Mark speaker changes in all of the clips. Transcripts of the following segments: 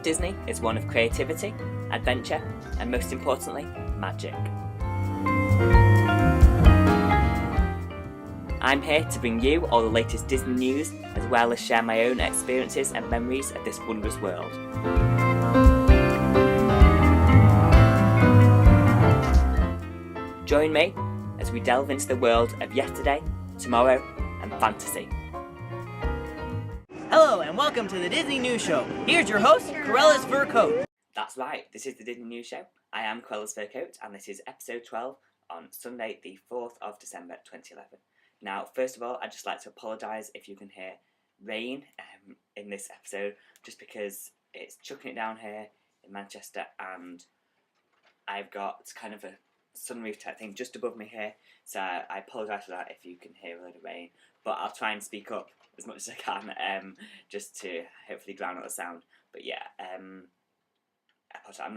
Speaker 1: Walt Disney is one of creativity, adventure, and most importantly, magic. I'm here to bring you all the latest Disney news, as well as share my own experiences and memories of this wondrous world. Join me as we delve into the world of yesterday, tomorrow, and fantasy.
Speaker 2: Hello and welcome to the Disney News Show. Here's your host, CruellasFurCoat.
Speaker 1: That's right, this is the Disney News Show. I am CruellasFurCoat and this is episode 12 on Sunday the 4th of December 2011. Now, first of all, I'd just like to apologise if you can hear rain in this episode, just because it's chucking it down here in Manchester and I've got kind of a sunroof type thing just above me here, so I apologise for that if you can hear a lot of rain, but I'll try and speak up as much as I can, just to hopefully drown out the sound. But yeah, I'm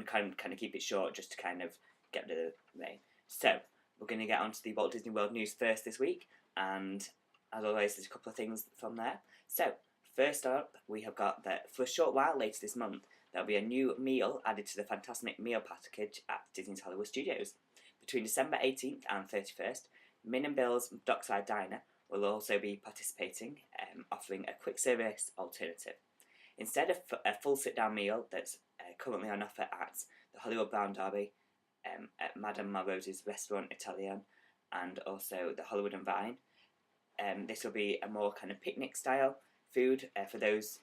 Speaker 1: kind of keep it short just to kind of get rid of the rain. So we're going to get on to the Walt Disney World news first this week, and as always there's a couple of things from there. So first up, we have got that for a short while later this month there'll be a new meal added to the Fantasmic meal package at Disney's Hollywood Studios. Between December 18th and 31st, Min and Bill's Dockside Diner will also be participating, offering a quick service alternative. Instead of a full sit-down meal that's currently on offer at the Hollywood Brown Derby, at Madame Melrose's Restaurant Italien, and also the Hollywood and Vine, this will be a more kind of picnic-style food for those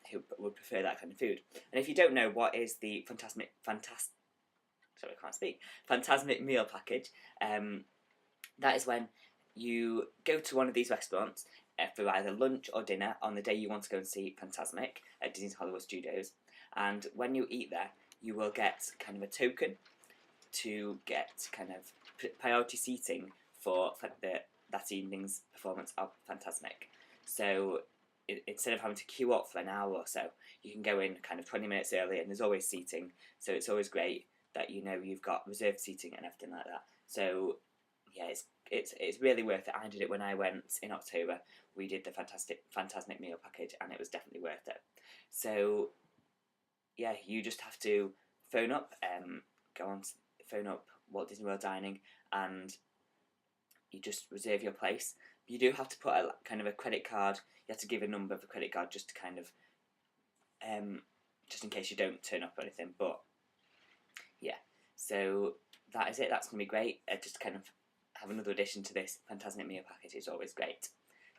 Speaker 1: who would prefer that kind of food. And if you don't know what is the Fantasmic meal package, that is when you go to one of these restaurants for either lunch or dinner on the day you want to go and see Fantasmic at Disney's Hollywood Studios, and when you eat there you will get kind of a token to get kind of priority seating for that evening's performance of Fantasmic. So instead of having to queue up for an hour or so, you can go in kind of 20 minutes early, and there's always seating, so it's always great that you know you've got reserved seating and everything like that. So yeah, it's really worth it. I did it when I went in October. We did the Fantasmic meal package and it was definitely worth it. So yeah, you just have to phone up Walt Disney World Dining, and you just reserve your place. You do have to put a kind of a credit card. You have to give a number of the credit card just to kind of just in case you don't turn up or anything. But yeah, so that is it. That's going to be great. Just kind of have another addition to this Fantasmic meal package is always great.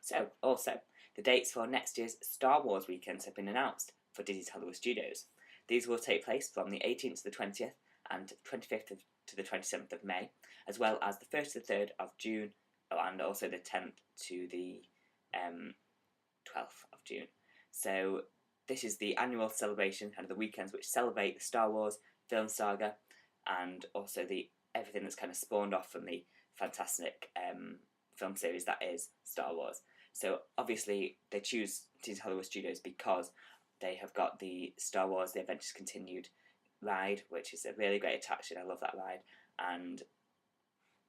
Speaker 1: So, also, the dates for next year's Star Wars weekends have been announced for Disney's Hollywood Studios. These will take place from the 18th to the 20th and 25th to the 27th of May, as well as the 1st to the 3rd of June, and also the 10th to the 12th of June. So this is the annual celebration, kind of the weekends which celebrate the Star Wars film saga, and also everything that's kind of spawned off from the fantastic film series that is Star Wars. So obviously they choose Disney Hollywood Studios because they have got the Star Wars The Adventures Continued ride, which is a really great attraction. I love that ride, and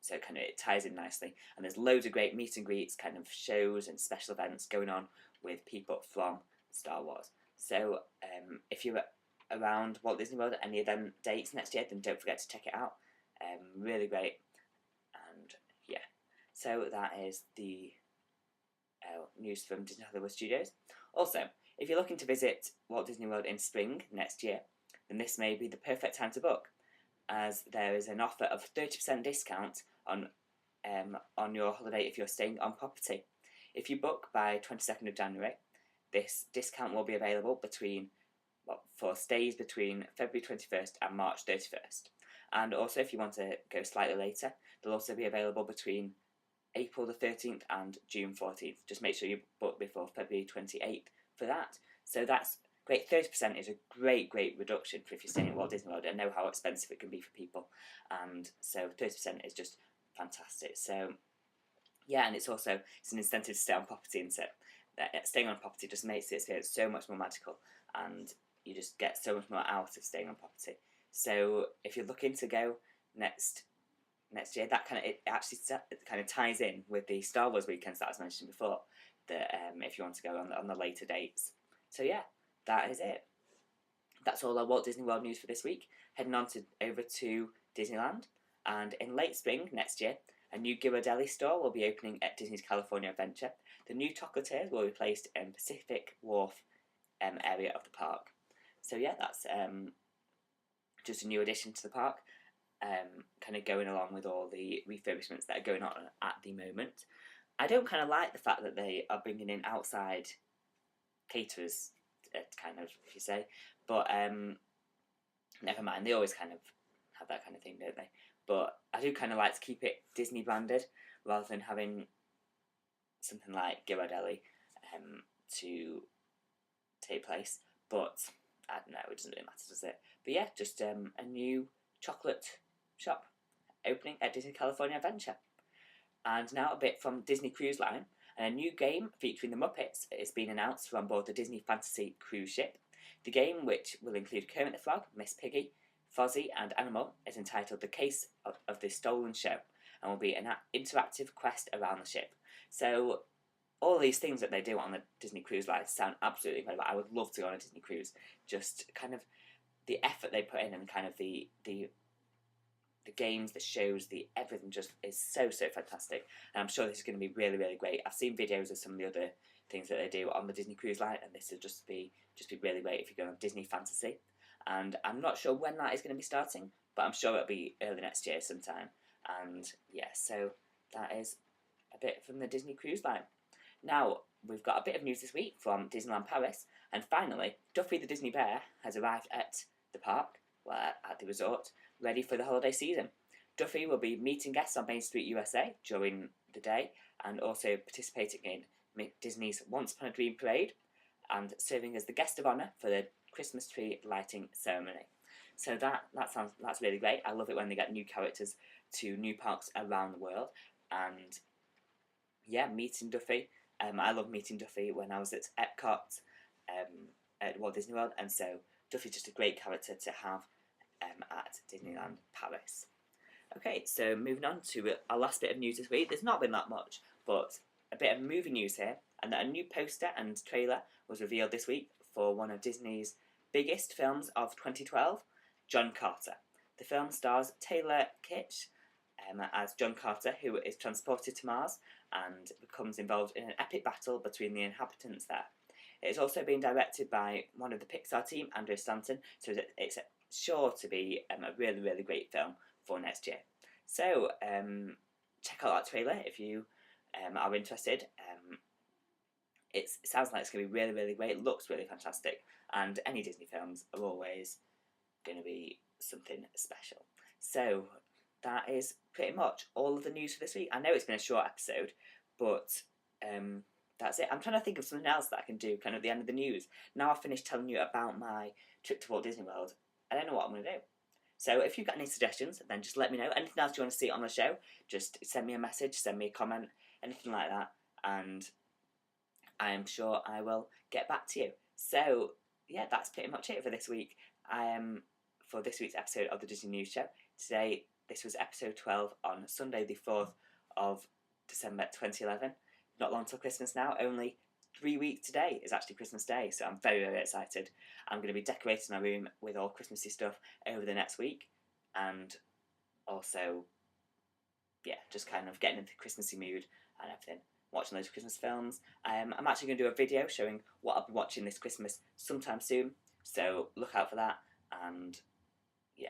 Speaker 1: so kind of it ties in nicely, and there's loads of great meet and greets, kind of shows and special events going on with people from Star Wars. So if you're around Walt Disney World at any of them dates next year, then don't forget to check it out. Really great. And yeah, so that is the news from Disney Hollywood Studios. Also, if you're looking to visit Walt Disney World in spring next year, then this may be the perfect time to book, as there is an offer of 30% discount on your holiday if you're staying on property. If you book by 22nd of January, this discount will be available for stays between February 21st and March 31st. And also, if you want to go slightly later, they'll also be available between April the 13th and June 14th. Just make sure you book before February 28th for that. So that's great. 30% is a great reduction for if you're staying at Walt Disney World. I know how expensive it can be for people, and so 30% is just fantastic. So yeah, and it's an incentive to stay on property, and so staying on property just makes the experience so much more magical, and you just get so much more out of staying on property. So if you're looking to go next year, that it kind of ties in with the Star Wars weekends that I was mentioning before. That if you want to go on the later dates. So yeah, that is it. that's all our Walt Disney World news for this week. Heading on over to Disneyland, and in late spring next year, a new Ghirardelli store will be opening at Disney's California Adventure. The new chocolatiers will be placed in Pacific Wharf area of the park. So yeah, that's just a new addition to the park, kind of going along with all the refurbishments that are going on at the moment. I don't kind of like the fact that they are bringing in outside caterers, kind of, if you say, but never mind, they always kind of have that kind of thing, don't they? But I do kind of like to keep it Disney branded rather than having something like Ghirardelli to take place. But I don't know, it doesn't really matter, does it? But yeah, just a new chocolate shop opening at Disney California Adventure. And now a bit from Disney Cruise Line, and a new game featuring the Muppets is being announced from board the Disney Fantasy cruise ship. The game, which will include Kermit the Frog, Miss Piggy, Fozzie and Animal, is entitled The Case of the Stolen Show, and will be an interactive quest around the ship. So all these things that they do on the Disney Cruise Line sound absolutely incredible. I would love to go on a Disney cruise. Just kind of the effort they put in, and kind of the games, the shows, the everything just is so fantastic. And I'm sure this is going to be really, really great. I've seen videos of some of the other things that they do on the Disney Cruise Line, and this will just be really great if you go on Disney Fantasy. And I'm not sure when that is going to be starting, but I'm sure it'll be early next year sometime. And yeah, so that is a bit from the Disney Cruise Line. Now, we've got a bit of news this week from Disneyland Paris, and finally, Duffy the Disney Bear has arrived at the park, at the resort, ready for the holiday season. Duffy will be meeting guests on Main Street USA during the day, and also participating in Disney's Once Upon a Dream Parade, and serving as the guest of honour for the Christmas tree lighting ceremony. So that's really great. I love it when they get new characters to new parks around the world. And yeah, meeting Duffy. I love meeting Duffy when I was at Epcot at Walt Disney World, and so Duffy's just a great character to have at Disneyland Paris. Okay, so moving on to our last bit of news this week. There's not been that much, but a bit of movie news here, and that a new poster and trailer was revealed this week for one of Disney's biggest films of 2012, John Carter. The film stars Taylor Kitsch as John Carter, who is transported to Mars and becomes involved in an epic battle between the inhabitants there. It is also being directed by one of the Pixar team, Andrew Stanton, so it's sure to be a really, really great film for next year. So check out that trailer if you are interested. It sounds like it's going to be really, really great. It looks really fantastic, and any Disney films are always going to be something special. So that is pretty much all of the news for this week. I know it's been a short episode, but that's it. I'm trying to think of something else that I can do kind of at the end of the news. Now I've finished telling you about my trip to Walt Disney World, I don't know what I'm going to do. So if you've got any suggestions, then just let me know. Anything else you want to see on the show, just send me a message, send me a comment, anything like that, and I am sure I will get back to you. So yeah, that's pretty much it for this week. For this week's episode of the Disney News Show. Today, this was episode 12 on Sunday the 4th of December 2011. Not long till Christmas now, only 3 weeks today is actually Christmas Day, so I'm very, very excited. I'm going to be decorating my room with all Christmassy stuff over the next week, and also, yeah, just kind of getting into the Christmassy mood and everything. Watching those Christmas films. I'm actually going to do a video showing what I'll be watching this Christmas sometime soon, so look out for that, and yeah.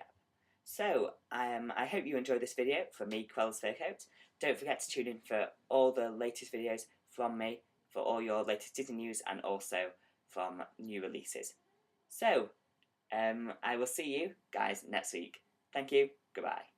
Speaker 1: So, I hope you enjoyed this video from me, CruellasFurCoat. Don't forget to tune in for all the latest videos from me, for all your latest Disney news, and also from new releases. So, I will see you guys next week. Thank you, goodbye.